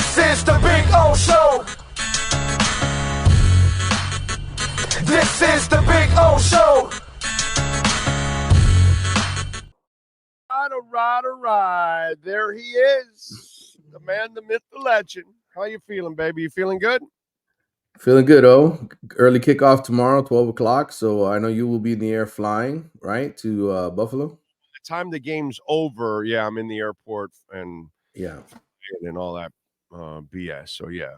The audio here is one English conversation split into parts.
This is the Big O Show. This is the Big O Show. All right. There he is. The man, the myth, the legend. How you feeling, baby? You feeling good? Feeling good, Early kickoff tomorrow, 12 o'clock. So I know you will be in the air flying, right, to Buffalo? The time the game's over, yeah, I'm in the airport and all that BS. So, yeah.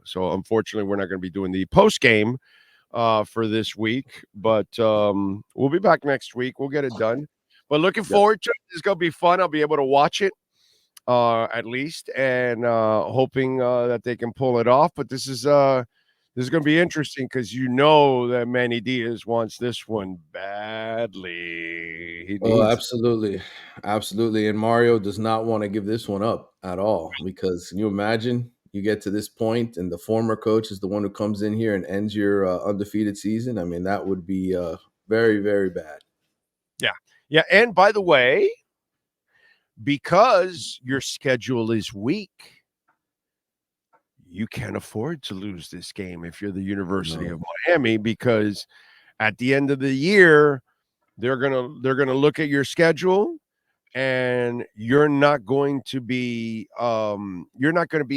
So, unfortunately, we're not going to be doing the post-game for this week. But we'll be back next week. We'll get it done. But looking forward to it. It's going to be fun. I'll be able to watch it at least, and hoping that they can pull it off. But this is going to be interesting because you know that Manny Diaz wants this one badly. Absolutely. Absolutely. And Mario does not want to give this one up at all, because can you imagine you get to this point and the former coach is the one who comes in here and ends your undefeated season? I mean, that would be very, very bad. Yeah. Yeah. And by the way, because your schedule is weak, you can't afford to lose this game if you're the University of Miami, because at the end of the year, they're gonna look at your schedule, and you're not going to be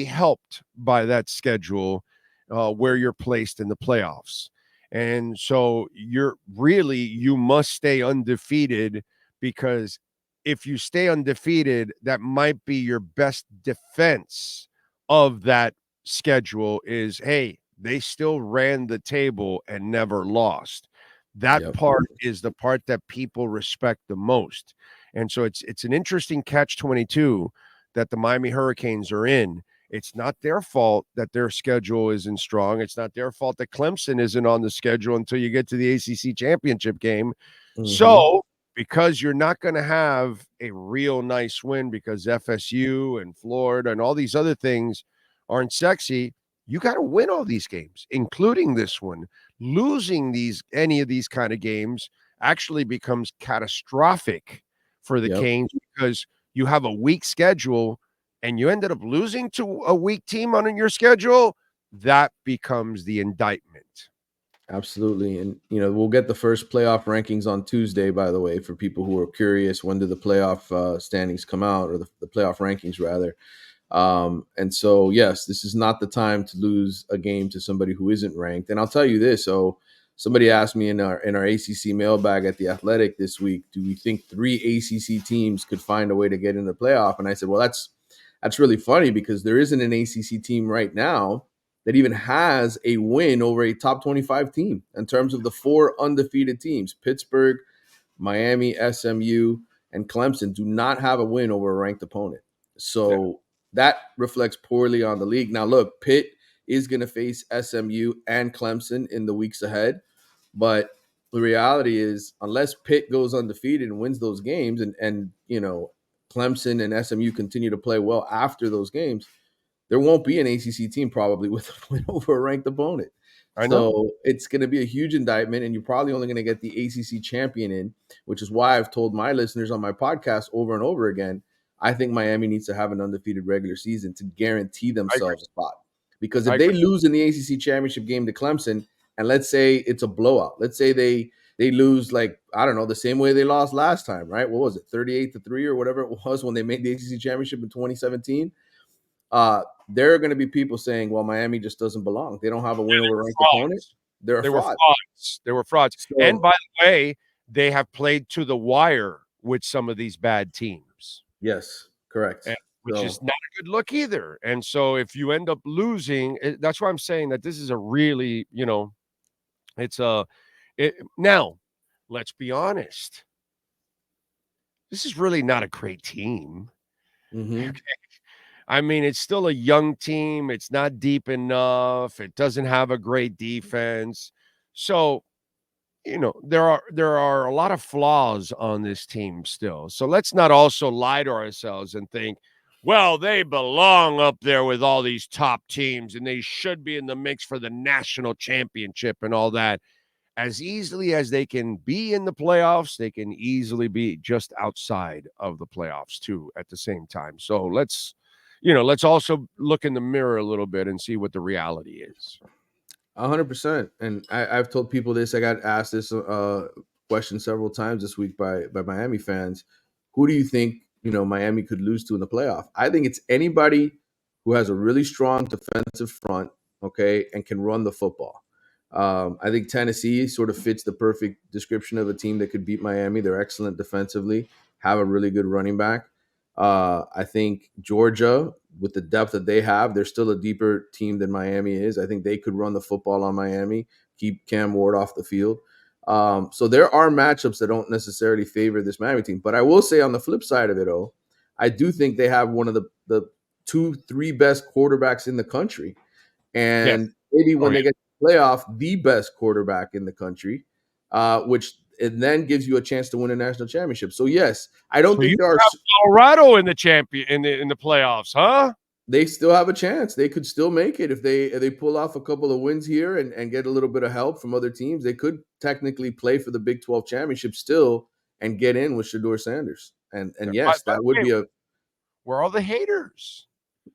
helped by that schedule where you're placed in the playoffs. And so you must stay undefeated, because if you stay undefeated, that might be your best defense of that schedule is, hey, they still ran the table and never lost. That part is the part that people respect the most. And so it's an interesting catch-22 that the Miami Hurricanes are in. It's not their fault that their schedule isn't strong. It's not their fault that Clemson isn't on the schedule until you get to the ACC championship game. Mm-hmm. So because you're not going to have a real nice win because FSU and Florida and all these other things aren't sexy, you got to win all these games, including this one. Losing any of these kind of games actually becomes catastrophic for the Canes, because you have a weak schedule and you ended up losing to a weak team on your schedule. That becomes the indictment. Absolutely. And, we'll get the first playoff rankings on Tuesday, by the way, for people who are curious. When do the playoff standings come out, or the playoff rankings, rather? And so, yes, this is not the time to lose a game to somebody who isn't ranked. And I'll tell you this. So somebody asked me in our ACC mailbag at The Athletic this week, do we think 3 ACC teams could find a way to get in the playoff? And I said, well, that's really funny, because there isn't an ACC team right now that even has a win over a top 25 team in terms of the 4 undefeated teams. Pittsburgh, Miami, SMU, and Clemson do not have a win over a ranked opponent. So that reflects poorly on the league. Now, look, Pitt is going to face SMU and Clemson in the weeks ahead. But the reality is, unless Pitt goes undefeated and wins those games, and Clemson and SMU continue to play well after those games, there won't be an ACC team probably with a win over a ranked opponent. So it's going to be a huge indictment, and you're probably only going to get the ACC champion in, which is why I've told my listeners on my podcast over and over again, I think Miami needs to have an undefeated regular season to guarantee themselves a spot. Because if they lose in the ACC championship game to Clemson, and let's say it's a blowout, let's say they lose, like, I don't know, the same way they lost last time, right? What was it, 38-3 or whatever it was when they made the ACC championship in 2017? There are going to be people saying, well, Miami just doesn't belong. They don't have a win over a ranked opponent. They were frauds. They were frauds. So, and by the way, they have played to the wire with some of these bad teams. Yes, correct. Which is not a good look either. And so if you end up losing, that's why I'm saying that this is a really, now, let's be honest. This is really not a great team. Mm-hmm. Okay. I mean, it's still a young team. It's not deep enough. It doesn't have a great defense. So, there are a lot of flaws on this team still. So let's not also lie to ourselves and think, well, they belong up there with all these top teams and they should be in the mix for the national championship and all that. As easily as they can be in the playoffs, they can easily be just outside of the playoffs too at the same time. So let's let's also look in the mirror a little bit and see what the reality is. 100%. And I've told people this. I got asked this question several times this week by Miami fans. Who do you think Miami could lose to in the playoff? I think it's anybody who has a really strong defensive front, okay, and can run the football. I think Tennessee sort of fits the perfect description of a team that could beat Miami. They're excellent defensively, have a really good running back. I think Georgia, with the depth that they have, they're still a deeper team than Miami is. I think they could run the football on Miami, keep Cam Ward off the field. So there are matchups that don't necessarily favor this Miami team. But I will say on the flip side of it, I do think they have one of the 2-3 best quarterbacks in the country. And maybe when they get to the playoff, the best quarterback in the country, which it then gives you a chance to win a national championship. So yes, I don't think there are Colorado in the champion in the playoffs, huh? They still have a chance. They could still make it if they pull off a couple of wins here and get a little bit of help from other teams. They could technically play for the Big 12 championship still and get in with Shedeur Sanders. And yes, that would be where are all the haters?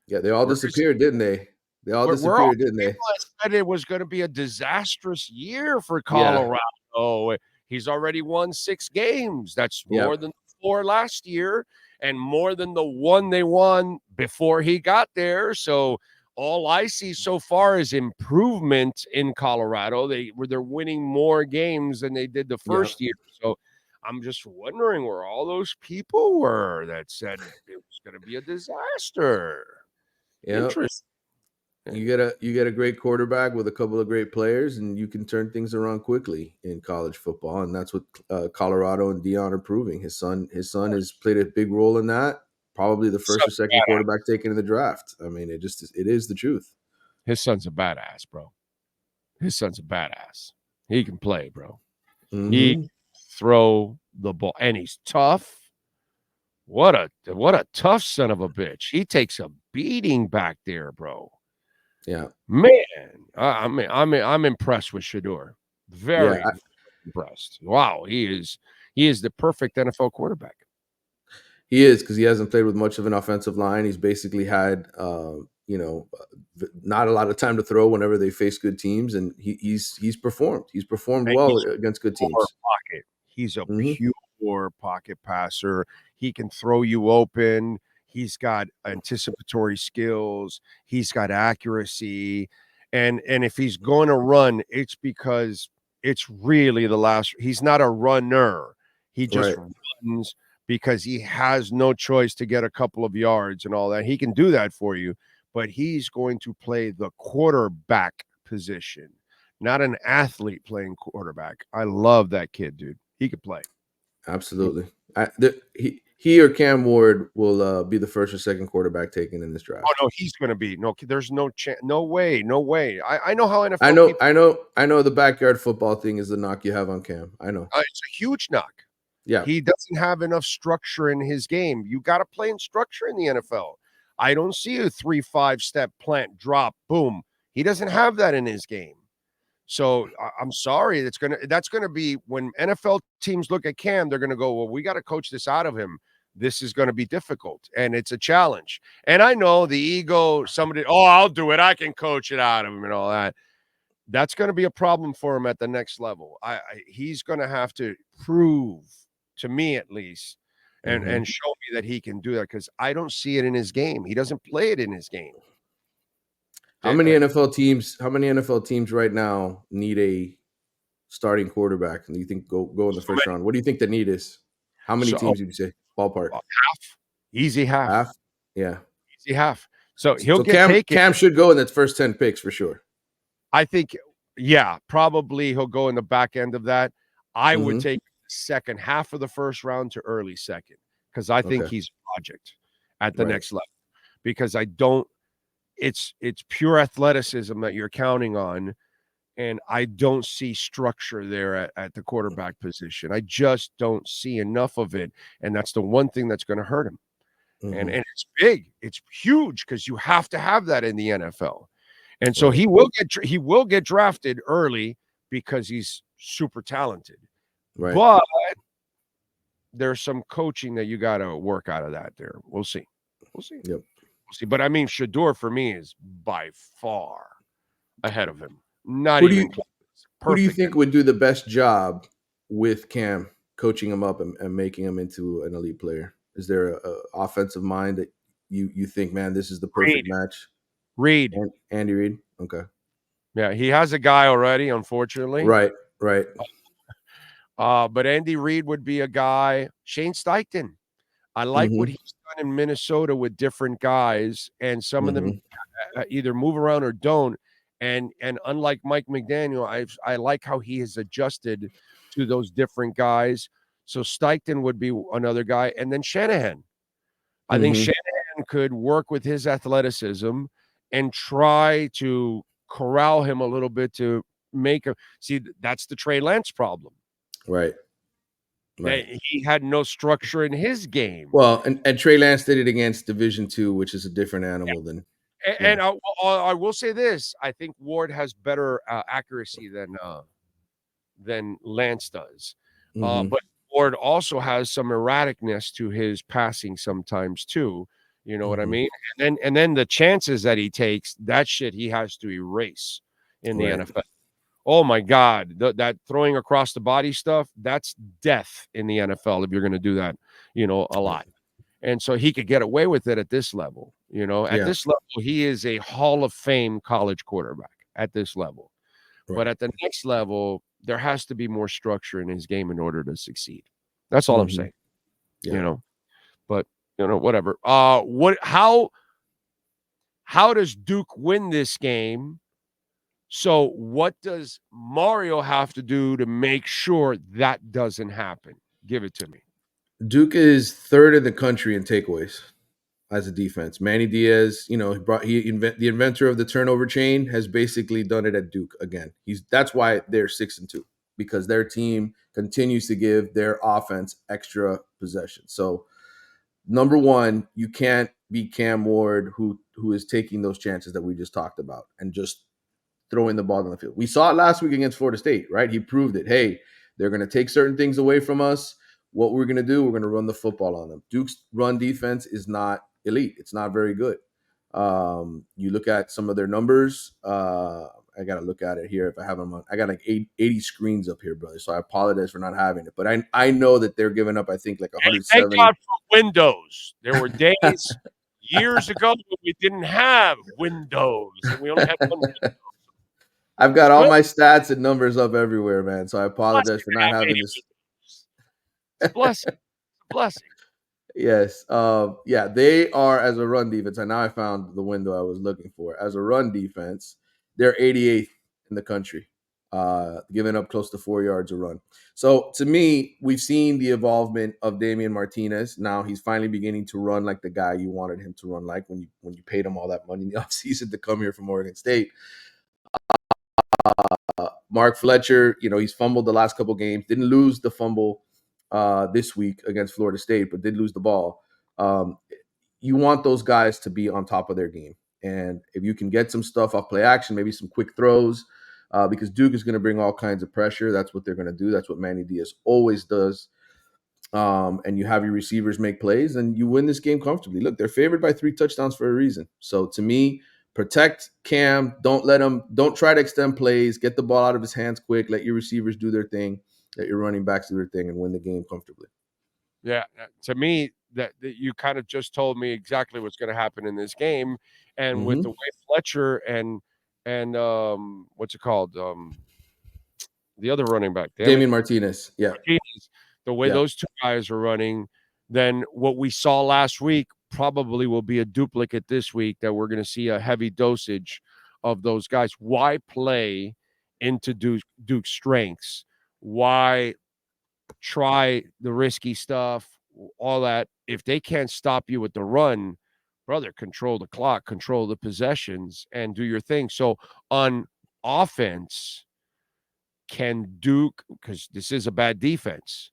Yeah, they all disappeared, didn't they? They all disappeared, didn't they? Said it was going to be a disastrous year for Colorado. Yeah. He's already won 6 games. That's more than 4 last year and more than the 1 they won before he got there. So all I see so far is improvement in Colorado. They're winning more games than they did the first year. So I'm just wondering where all those people were that said it was going to be a disaster. Yeah. Interesting. You get a great quarterback with a couple of great players, and you can turn things around quickly in college football, and that's what Colorado and Deion are proving. His son has played a big role in that. Probably the first or second quarterback taken in the draft. I mean, it is the truth. His son's a badass, bro. His son's a badass. He can play, bro. Mm-hmm. He can throw the ball, and he's tough. What a tough son of a bitch. He takes a beating back there, bro. Yeah, man, I'm impressed with Shedeur. Very impressed. Wow, he is the perfect NFL quarterback. He is, because he hasn't played with much of an offensive line. He's basically had not a lot of time to throw whenever they face good teams, and he's performed. He's performed well against good teams. Pocket. He's a pure pocket passer. He can throw you open. He's got anticipatory skills. He's got accuracy. And if he's going to run, it's because it's really he's not a runner. He just runs because he has no choice to get a couple of yards and all that. He can do that for you, but he's going to play the quarterback position, not an athlete playing quarterback. I love that kid, dude. He could play. Absolutely. He or Cam Ward will be the first or second quarterback taken in this draft. Oh no, he's going to be there's no chance. No way. I know how NFL. I know. The backyard football thing is the knock you have on Cam. I know it's a huge knock. Yeah, he doesn't have enough structure in his game. You got to play in structure in the NFL. I don't see a 3-5 step plant drop boom. He doesn't have that in his game. So I'm sorry. That's gonna be when NFL teams look at Cam, they're gonna go, well, we got to coach this out of him. This is going to be difficult, and it's a challenge. And I know the ego, I'll do it. I can coach it out of him and all that. That's going to be a problem for him at the next level. He's going to have to prove, to me at least, and show me that he can do that, because I don't see it in his game. He doesn't play it in his game. How many NFL teams right now need a starting quarterback? And you think go in the first round? What do you think the need is? How many teams would you say? Ballpark. Half. Easy half. Half? Yeah. Easy half. So he'll get taken. Cam should go in the first 10 picks for sure. I think, probably he'll go in the back end of that. I would take the second half of the first round to early second, because I think he's a project at the next level. Because it's pure athleticism that you're counting on, and I don't see structure there at the quarterback position. I just don't see enough of it, and that's the one thing that's going to hurt him. And it's big, it's huge, because you have to have that in the NFL. And so he will get drafted early because he's super talented. Right. But there's some coaching that you got to work out of that there. We'll see. Yep. see. But I mean, Shedeur for me is by far ahead of him. Not Who do even you close. who do you Perfect. think would do the best job with Cam, coaching him up and making him into an elite player? Is there a offensive mind that you think, man, this is the perfect match? Reed. Andy Reid. Okay. Yeah, he has a guy already, unfortunately. Right. Right. But Andy Reid would be a guy. Shane Steichen. I like what Mm-hmm. he's done in Minnesota with different guys, and some of Mm-hmm. them either move around or don't. And unlike Mike McDaniel, I like how he has adjusted to those different guys. So Steichen would be another guy, and then Shanahan. I think Mm-hmm. Shanahan could work with his athleticism and try to corral him a little bit to make him see. That's the Trey Lance problem. Right. That he had no structure in his game. Well, and Trey Lance did it against Division II, which is a different animal than. And I will say this: I think Ward has better accuracy than Lance does, Mm-hmm. but Ward also has some erraticness to his passing sometimes too. You know what I Mm-hmm. mean? And then the chances that he takes, that shit he has to erase in the Right. NFL. Oh my God, that throwing across the body stuff, that's death in the NFL if you're going to do that, a lot. And so he could get away with it at this level. At Yeah. this level, he is a Hall of Fame college quarterback at this level. Right. But at the next level, there has to be more structure in his game in order to succeed. That's all I'm Mm-hmm. saying. Yeah. But whatever. How does Duke win this game? So what does Mario have to do to make sure that doesn't happen? Give it to me. Duke is third in the country in takeaways as a defense. Manny Diaz, the inventor of the turnover chain, has basically done it at Duke again. That's why they're 6-2, because their team continues to give their offense extra possession. So number one, you can't be Cam Ward, who is taking those chances that we just talked about and just throwing the ball on the field. We saw it last week against Florida State, right? He proved it. Hey, they're going to take certain things away from us. What we're going to do, we're going to run the football on them. Duke's run defense is not elite. It's not very good. You look at some of their numbers. I got to look at it here if I have them on. I got like 80 screens up here, brother. So I apologize for not having it. But I know that they're giving up, I think, like 170. Thank God for Windows. There were days years ago when we didn't have Windows. And we only had one Windows. I've got all my stats and numbers up everywhere, man. So I apologize for not having this. It's a blessing. It's a blessing. Yes. Yeah, they are, as a run defense. And now I found the window I was looking for. As a run defense, they're 88th in the country, giving up close to 4 yards a run. So to me, we've seen the involvement of Damian Martinez. Now he's finally beginning to run like the guy you wanted him to run like when you paid him all that money in the offseason to come here from Oregon State. Mark Fletcher, he's fumbled the last couple games. Didn't lose the fumble this week against Florida State, but did lose the ball. You want those guys to be on top of their game. And if you can get some stuff off play action, maybe some quick throws, because Duke is going to bring all kinds of pressure. That's what they're going to do. That's what Manny Diaz always does. And you have your receivers make plays, and you win this game comfortably. Look, they're favored by 3 touchdowns for a reason. So to me, protect Cam. Don't try to extend plays. Get the ball out of his hands quick. Let your receivers do their thing. Let your running backs do their thing and win the game comfortably. Yeah. To me, that you kind of just told me exactly what's going to happen in this game. And with the way Fletcher and what's it called? The other running back, Damian Martinez. Yeah. The way those two guys are running, then what we saw last week probably will be a duplicate this week, that we're going to see a heavy dosage of those guys. Why play into Duke's strengths? Why try the risky stuff, all that? If they can't stop you with the run, brother, control the clock, control the possessions, and do your thing. So on offense, can Duke, because this is a bad defense.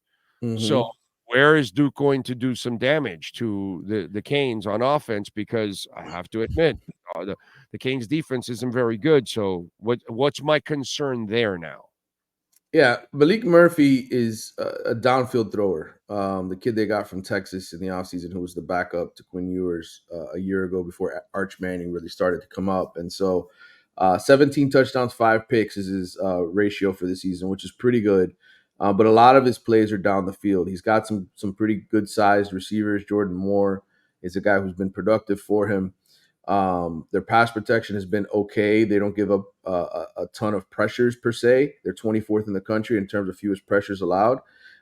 So where is Duke going to do some damage to the Canes on offense? Because I have to admit, the Canes defense isn't very good. So what's my concern there now? Yeah, Malik Murphy is a downfield thrower. The kid they got from Texas in the offseason, who was the backup to Quinn Ewers a year ago before Arch Manning really started to come up. And so 17 touchdowns, 5 picks is his ratio for the season, which is pretty good. But a lot of his plays are down the field. He's got some pretty good-sized receivers. Jordan Moore is a guy who's been productive for him. Their pass protection has been okay. They don't give up a ton of pressures per se. They're 24th in the country in terms of fewest pressures allowed.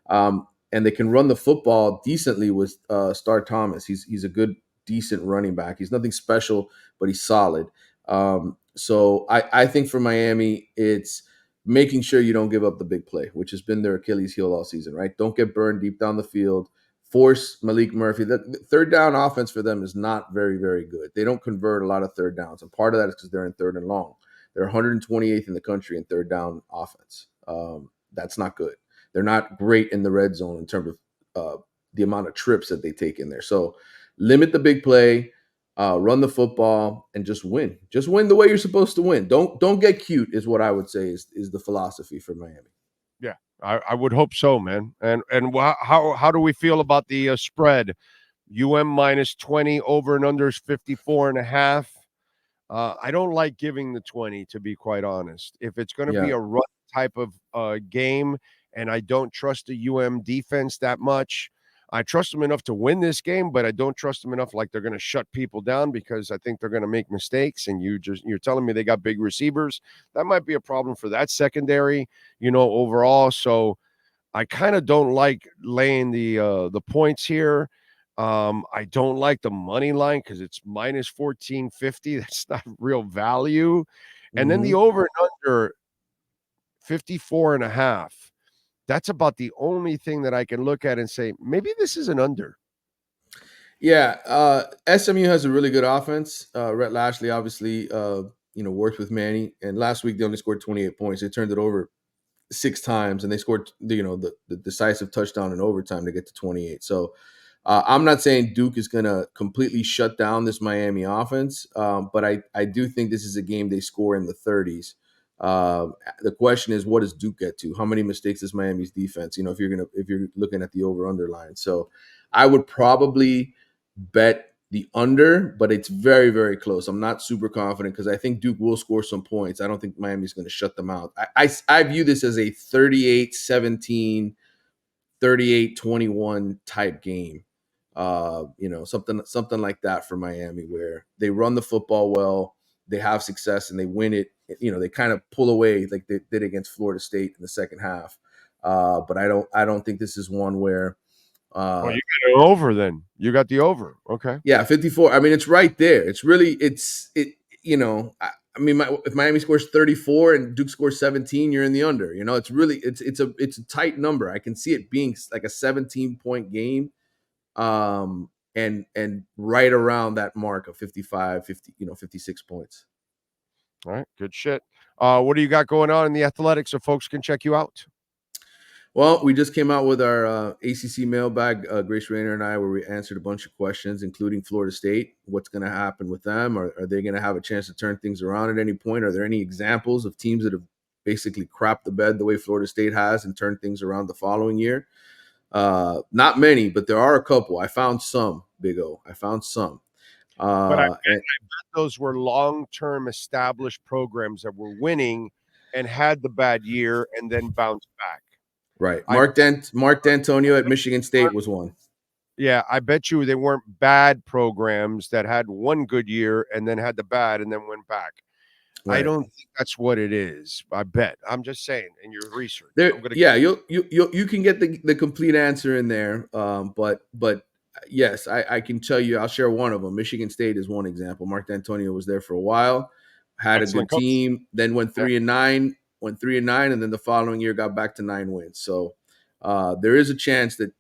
And they can run the football decently with Star Thomas. He's a good, decent running back. He's nothing special, but he's solid. So I think for Miami, it's making sure you don't give up the big play, which has been their Achilles heel all season, right? Don't get burned deep down the field. Force Malik Murphy. The third down offense for them is not very, very good. They don't convert a lot of third downs. And part of that is because they're in third and long. They're 128th in the country in third down offense. That's not good. They're not great in the red zone in terms of the amount of trips that they take in there. So limit the big play, run the football, and just win. Just win the way you're supposed to win. Don't get cute is what I would say is the philosophy for Miami. Yeah, I would hope so, man. And how do we feel about the spread? minus 20, over and under is 54.5. I don't like giving the 20, to be quite honest. If it's going to be Yeah. a run type of game, and I don't trust the defense that much. I trust them enough to win this game, but I don't trust them enough like they're going to shut people down, because I think they're going to make mistakes. And you're telling me they got big receivers. That might be a problem for that secondary, overall. So I kind of don't like laying the points here. I don't like the money line because it's minus 1450. That's not real value. And then the Mm-hmm. over and under 54.5. That's about the only thing that I can look at and say, maybe this is an under. Yeah, SMU has a really good offense. Rhett Lashley obviously, worked with Manny, and last week they only scored 28 points. They turned it over 6 times, and they scored, the decisive touchdown in overtime to get to 28. So I'm not saying Duke is going to completely shut down this Miami offense, but I do think this is a game they score in the 30s. The question is, what does Duke get to? How many mistakes does Miami's defense? If you're looking at the over underline. So I would probably bet the under, but it's very, very close. I'm not super confident because I think Duke will score some points. I don't think Miami's going to shut them out. I view this as a 38-17, 38-21 type game. Something like that for Miami, where they run the football well, they have success, and they win it. They kind of pull away like they did against Florida State in the second half. But I don't think this is one where. Well, you got an over then. You got the over. Okay. Yeah, 54. I mean, it's right there. It's really, if Miami scores 34 and Duke scores 17, you're in the under. It's really, it's a tight number. I can see it being like a 17-point game. And right around that mark of 55, 50, 56 points. All right. Good shit. What do you got going on in the athletics so folks can check you out? Well, we just came out with our ACC mailbag, Grace Rayner and I, where we answered a bunch of questions, including Florida State. What's going to happen with them? Are they going to have a chance to turn things around at any point? Are there any examples of teams that have basically crapped the bed the way Florida State has and turned things around the following year? Not many, but there are a couple. I found some, Big O. I found some. But I bet those were long-term established programs that were winning and had the bad year and then bounced back. Right. Mark D'Antonio at Michigan State was one. Yeah, I bet you they weren't bad programs that had one good year and then had the bad and then went back. Right. I don't think that's what it is. I bet. I'm just saying in your research. You can get the complete answer in there. But yes, I can tell you. I'll share one of them. Michigan State is one example. Mark D'Antonio was there for a while, had a good team, then went 3-9. Went 3-9, and then the following year got back to 9 wins. So there is a chance that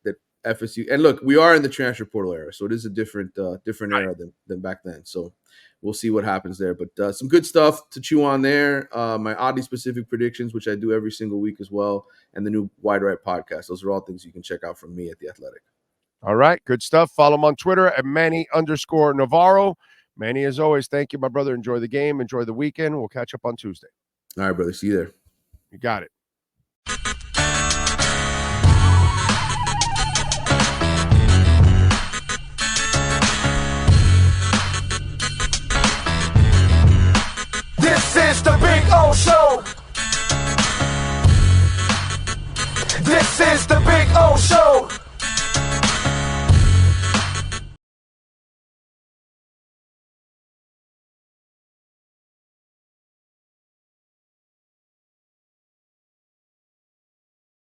FSU, and look, we are in the transfer portal era, so it is a different era than back then. So we'll see what happens there. But some good stuff to chew on there. My oddly specific predictions, which I do every single week as well, and the new Wide Right podcast. Those are all things you can check out from me at The Athletic. All right, good stuff. Follow him on Twitter at Manny_Navarro. Manny, as always, thank you, my brother. Enjoy the game. Enjoy the weekend. We'll catch up on Tuesday. All right, brother. See you there. You got it. This is the Big O Show. This is the Big O Show.